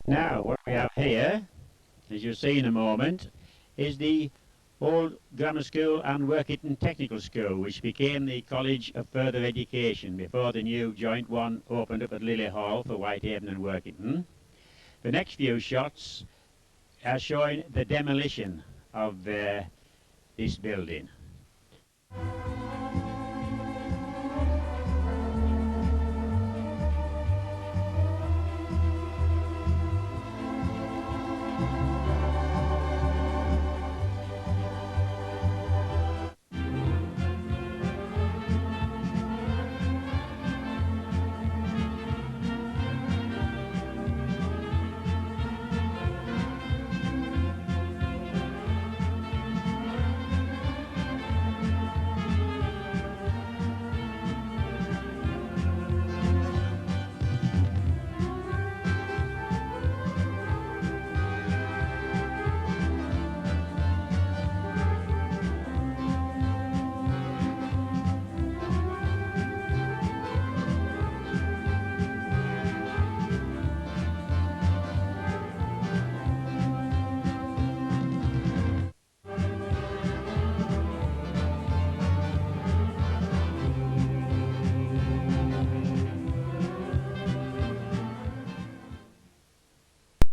Now, what we have here, as you'll see in a moment, is the old grammar school and Workington Technical School, which became the College of Further Education before the new joint one opened up at Lily Hall for Whitehaven and Workington. The next few shots are showing the demolition of this building.